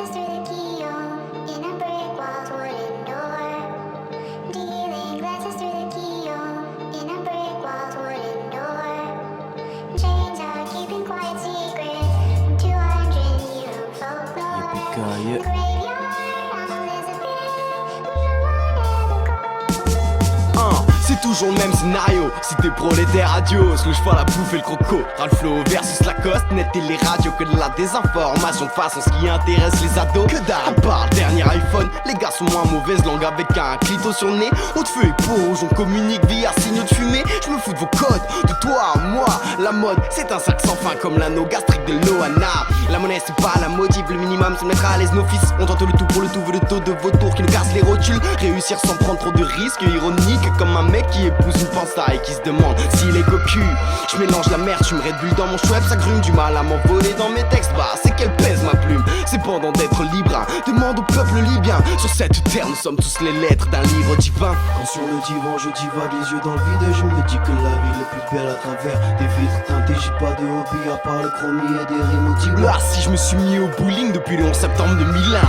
glasses through the keyhole in a brick wall's wooden door. Dealing glasses through the keyhole in a brick wall's wooden door. Chains are keeping quiet secrets from 200-year folklore. Yippee-ki-yay. Graveyard on Elizabeth, no one ever calls. C'est toujours le même scénario. Si t'es prolétaire, adios. Le cheval à bouffer le croco. Ralph Lauren versus Lacoste. Net et les radios, que de la désinformation face à ce qui intéresse les ados. Que dalle, à part le dernier iPhone. Les gars sont moins mauvaise langue avec un clito sur le nez. Haut de feu et rouge, on communique via signaux de fumée. Je me fous de vos codes, de toi à moi. La mode, c'est un sac sans fin comme l'anneau gastrique de Loana. La monnaie, c'est pas la motive. Le minimum, c'est mettre à l'aise nos fils. On tente le tout pour le tout, veut le taux de vautour qui nous casse les rotules. Réussir sans prendre trop de risques, ironique comme un mec qui épouse une pansa et qui se demande s'il est cocu. Je mélange la merde, tu me Red Bull dans mon chouette, ça grume, du mal à m'envoler dans mes textes. Bah c'est qu'elle pèse ma plume, c'est pendant d'être libre, hein. Demande au peuple libyen. Sur cette terre nous sommes tous les lettres d'un livre divin. Quand sur le divan je divague les yeux dans le vide, je me dis que la ville est plus belle à travers des vitres teintées. J'ai pas de hobby à part le chromie et des rimes audibles. Là si je me suis mis au bowling depuis le 11 septembre 2001.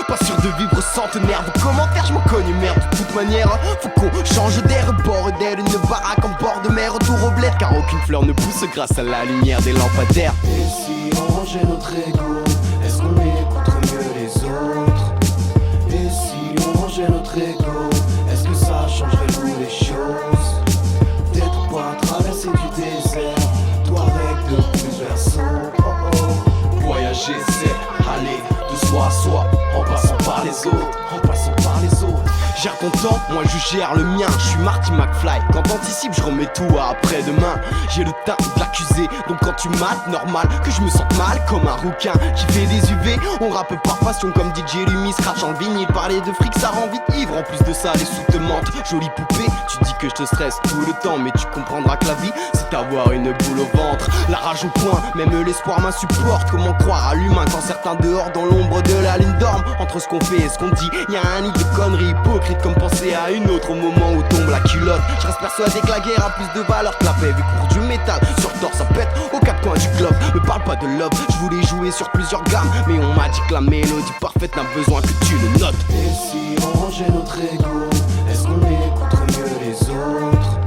Pas sûr de vivre centenaire. Vos commentaires je m'en cogne merde. De toute manière faut qu'on change d'air. Bordel, une baraque en bord de mer. Retour au bled car aucune fleur ne pousse grâce à la lumière des lampadaires. Et si on rangeait notre ego, est-ce qu'on écouterait mieux les autres? Et si on rangeait notre ego, est-ce que ça changerait le goût des choses? Peut-être pas traverser du désert, toi avec de plusieurs sons. Oh oh. Voyager c'est aller de soi à soi, en passant par les autres, en passant par les autres. Gère ton temps, moi je gère le mien. Je suis Marty McFly, quand t'anticipes je remets tout à après-demain. J'ai le teint de l'accusé, donc quand tu mates, normal que je me sente mal comme un rouquin qui fait des UV. On rappe par passion comme DJ Lumi, scratch en vinyle. Parler de fric ça rend vite ivre, en plus de ça les sous te mentent. Jolie poupée, tu dis que je te stresse tout le temps, mais tu comprendras que la vie c'est avoir une boule au ventre. La rage au poing, même l'espoir m'insupporte. Comment croire à l'humain quand certains dehors dans l'ombre de la ligne dorment? Entre ce qu'on fait et ce qu'on dit, y a un nid de conneries hypocrites comme penser à une autre au moment où tombe la culotte. Je reste persuadé que la guerre a plus de valeur que la paix, vu que pour du métal sur tort ça pète aux quatre coins du globe. Me parle pas de love, je voulais jouer sur plusieurs gammes, mais on m'a dit que la mélodie parfaite n'a besoin que tu le notes. Et si on rangeait notre ego, est-ce qu'on écouterait mieux les autres?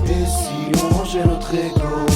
Et si on rangeait notre ego,